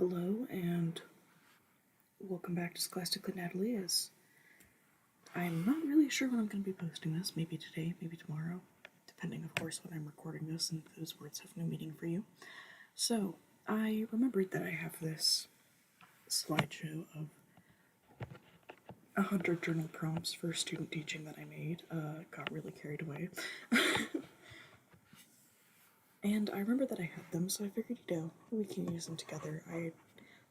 Hello and welcome back to Scholastically Natalie. As I'm not really sure when I'm going to be posting this, maybe today, maybe tomorrow, depending, of course, when I'm recording this and those words have no meaning for you. So, I remembered that I have this slideshow of 100 journal prompts for student teaching that I made. Got really carried away. And I remember that I had them, so I figured, we can use them together.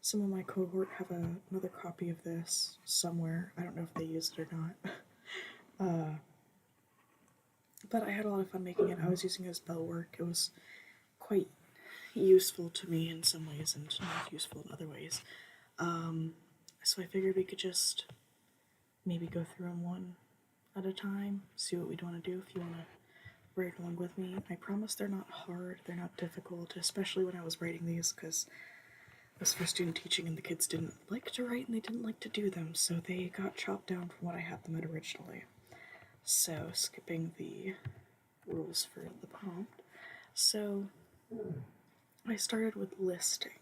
Some of my cohort have another copy of this somewhere. I don't know if they use it or not. But I had a lot of fun making it. I was using it as bell work. It was quite useful to me in some ways and not useful in other ways. So I figured we could just maybe go through them one at a time, see what we'd want to do if you want to write along with me. I promise they're not hard, they're not difficult, especially when I was writing these, because it was for student teaching and the kids didn't like to write and they didn't like to do them, so they got chopped down from what I had them at originally. So, skipping the rules for the prompt. So, I started with listing.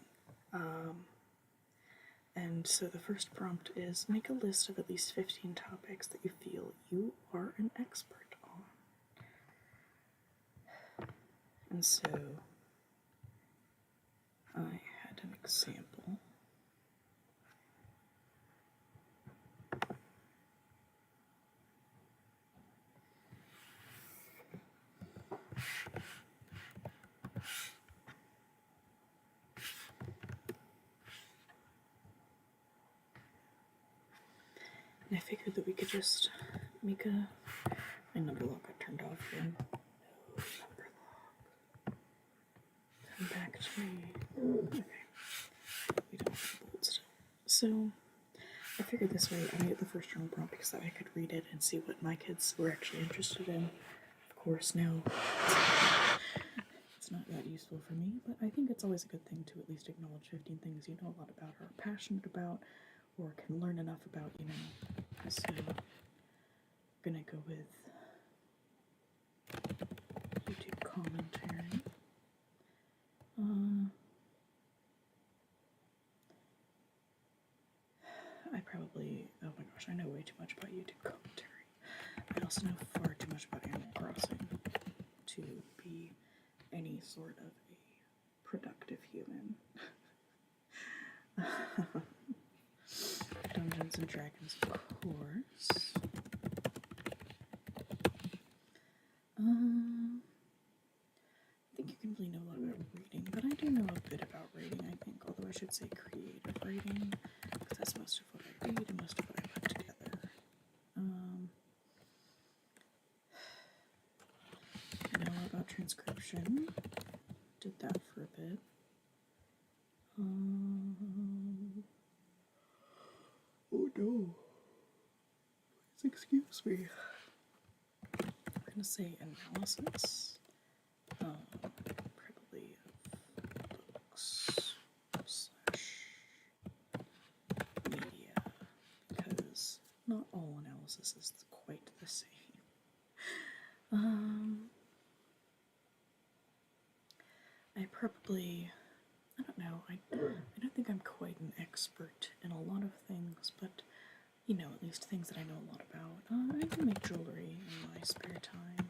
And so the first prompt is make a list of at least 15 topics that you feel you are an expert on. And so I had an example. And I figured that we could just make my number lock got turned off again. No number lock. Come back to me. Okay. We don't have bold still. So I figured this way I made the first journal prompt because I could read it and see what my kids were actually interested in. Of course, now it's not that useful for me, but I think it's always a good thing to at least acknowledge 15 things you know a lot about or are passionate about or can learn enough about, So I'm gonna go with YouTube commentary. Oh my gosh, I know way too much about YouTube commentary. I also know far too much about Animal Crossing to be any sort of a productive human. Dungeons and Dragons, of course. I think you can really know a lot about reading, but I do know a bit about writing, I think, although I should say creative writing, because that's most of what I read and most of what I put together. I know about transcription. Did that for a bit. Oh no. Please excuse me. I'm gonna say analysis. Probably of books / media, because not all analysis is quite the same. I don't know, I don't think I'm quite an expert in a lot of things, but, at least things that I know a lot about. I can make jewelry in my spare time.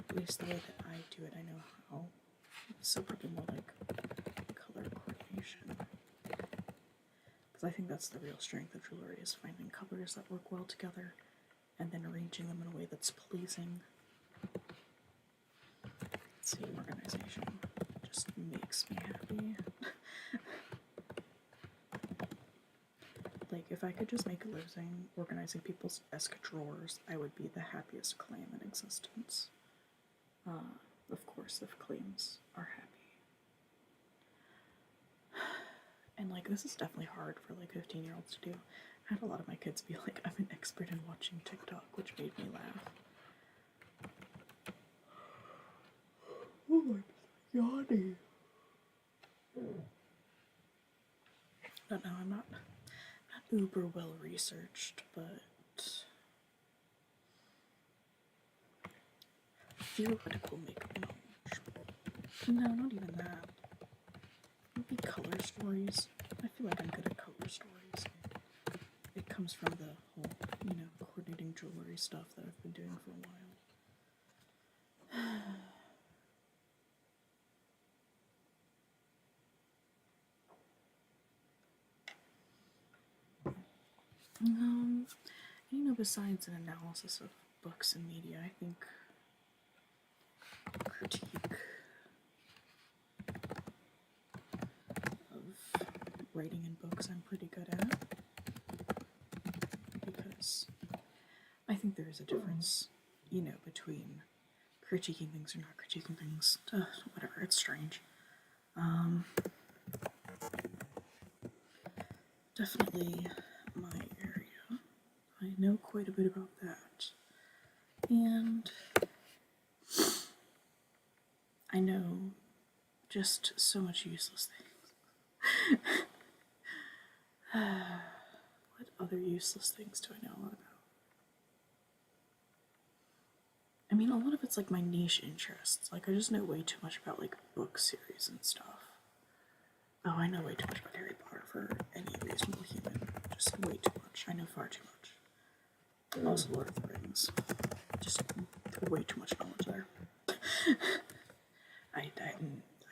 At least the way that I do it, I know how. So probably more like color coordination. Because I think that's the real strength of jewelry, is finding colors that work well together and then arranging them in a way that's pleasing. Let's see, organization just makes me happy. Like, if I could just make a living organizing people's desk drawers, I would be the happiest clam in existence. Of course, if clams are happy. And, this is definitely hard for, 15-year-olds to do. I had a lot of my kids be like, I'm an expert in watching TikTok, which made me laugh. Oh, I'm yawning. I don't know, I'm not uber well researched, but theoretical makeup knowledge. No, not even that. maybe color stories. I feel like I'm good at color stories. It comes from the whole, coordinating jewelry stuff that I've been doing for a while. Besides an analysis of books and media, I think critique of writing in books I'm pretty good at, because I think there is a difference, between critiquing things or not critiquing things. Whatever, it's strange. Definitely my area. I know quite a bit about that. And I know just so much useless things. What other useless things do I know a lot about? I mean, a lot of it's like my niche interests. Like, I just know way too much about, like, book series and stuff. Oh, I know way too much about Harry Potter for any reasonable human. Just way too much. I know far too much. Also, Lord of the Rings. Just way too much knowledge there. I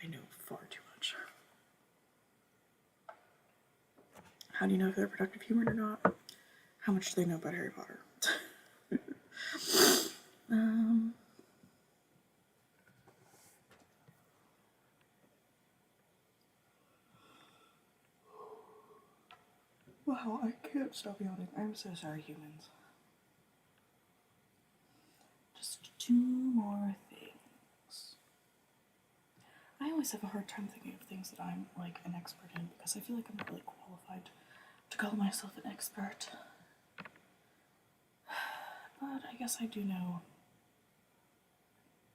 know far too much. How do you know if they're productive human or not? How much do they know about Harry Potter? Wow, I can't stop yawning. I'm so sorry, humans. Just 2 more things. I always have a hard time thinking of things that I'm, like, an expert in, because I feel like I'm not really qualified to call myself an expert. But I guess I do know,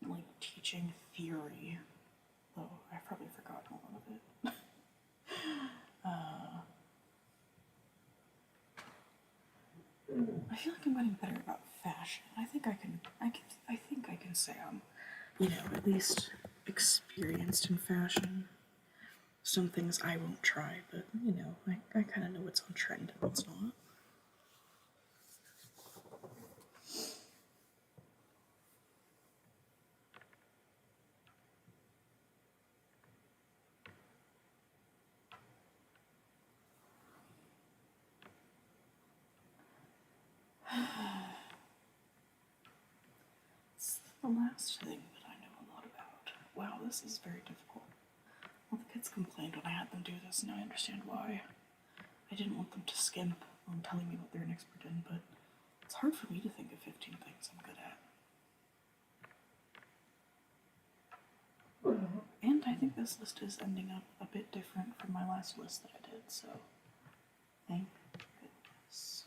like, teaching theory, though I've probably forgotten a lot of it. I feel like I'm getting better about fashion. I think I can say I'm, at least experienced in fashion. Some things I won't try, but, I kind of know what's on trend and what's not. It's the last thing that I know a lot about. Wow, this is very difficult. Well, the kids complained when I had them do this, and I understand why. I didn't want them to skimp on telling me what they're an expert in, but it's hard for me to think of 15 things I'm good at. And I think this list is ending up a bit different from my last list that I did, so thank goodness.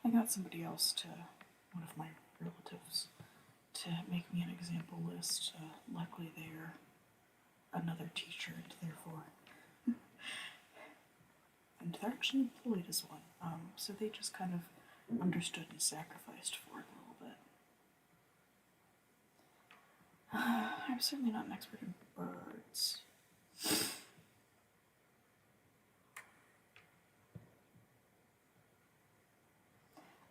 I got somebody else one of my relatives, to make me an example list. Luckily they're another teacher, and therefore and they're actually employed as one, so they just kind of understood and sacrificed for it a little bit. I'm certainly not an expert in birds.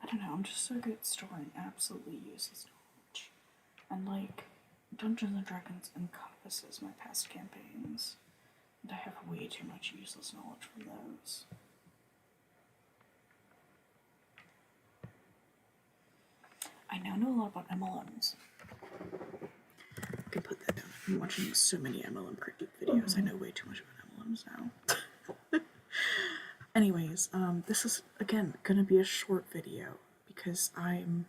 I don't know, I'm just so good at storing absolutely useless knowledge. And, like, Dungeons and Dragons encompasses my past campaigns, and I have way too much useless knowledge from those. I now know a lot about MLMs. I can put that down. I'm watching so many MLM critique videos. I know way too much about MLMs now. Anyways, this is, again, gonna be a short video, because I'm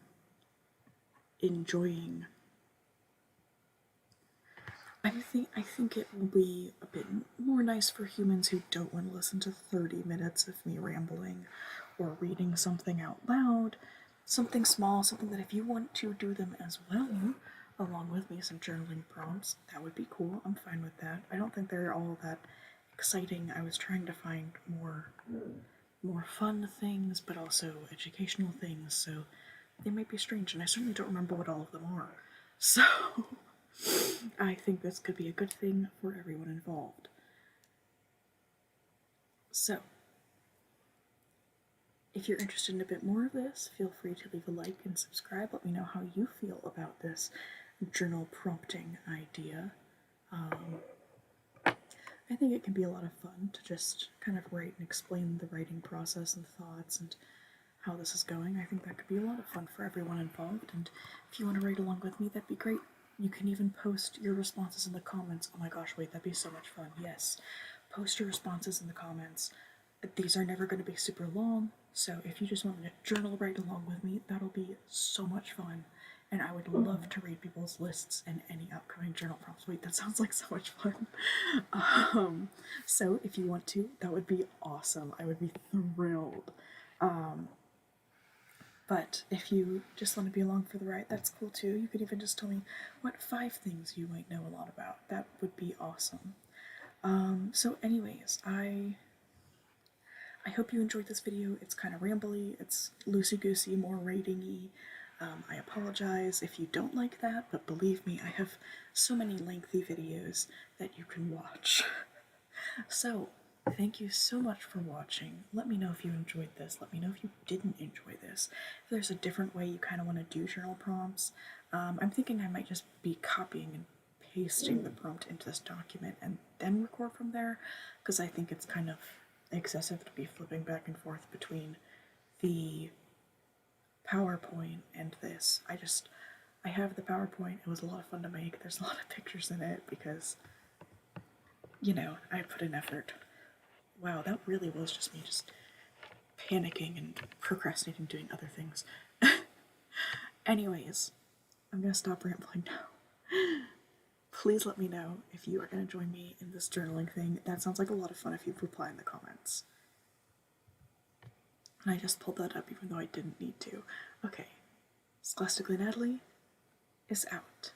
enjoying... I think it will be a bit more nice for humans who don't want to listen to 30 minutes of me rambling or reading something out loud. Something small, something that if you want to do them as well, along with me, some journaling prompts, that would be cool. I'm fine with that. I don't think they're all that exciting. I was trying to find more fun things, but also educational things, so they might be strange, and I certainly don't remember what all of them are. So, I think this could be a good thing for everyone involved. So, if you're interested in a bit more of this, feel free to leave a like and subscribe. Let me know how you feel about this journal prompting idea. I think it can be a lot of fun to just kind of write and explain the writing process and thoughts and how this is going. I think that could be a lot of fun for everyone involved, and if you want to write along with me, that'd be great. You can even post your responses in the comments. Oh my gosh, wait, that'd be so much fun. Yes, post your responses in the comments. These are never going to be super long, so if you just want to journal right along with me, that'll be so much fun. And I would love to read people's lists and any upcoming journal prompts. Wait, that sounds like so much fun. So if you want to, that would be awesome. I would be thrilled. But if you just want to be along for the ride, that's cool too. You could even just tell me what 5 things you might know a lot about. That would be awesome. So anyways, I hope you enjoyed this video. It's kind of rambly, it's loosey-goosey, more rating-y. I apologize if you don't like that, but believe me, I have so many lengthy videos that you can watch. So, thank you so much for watching. Let me know if you enjoyed this. Let me know if you didn't enjoy this. If there's a different way you kind of want to do journal prompts. I'm thinking I might just be copying and pasting the prompt into this document and then record from there, because I think it's kind of excessive to be flipping back and forth between the PowerPoint and this. I have the PowerPoint. It was a lot of fun to make. There's a lot of pictures in it because, you know, I put in effort. Wow, that really was just me just panicking and procrastinating doing other things. Anyways, I'm gonna stop rambling now. Please let me know if you are gonna join me in this journaling thing. That sounds like a lot of fun if you reply in the comments. And I just pulled that up even though I didn't need to. Okay, Scholastically Natalie is out.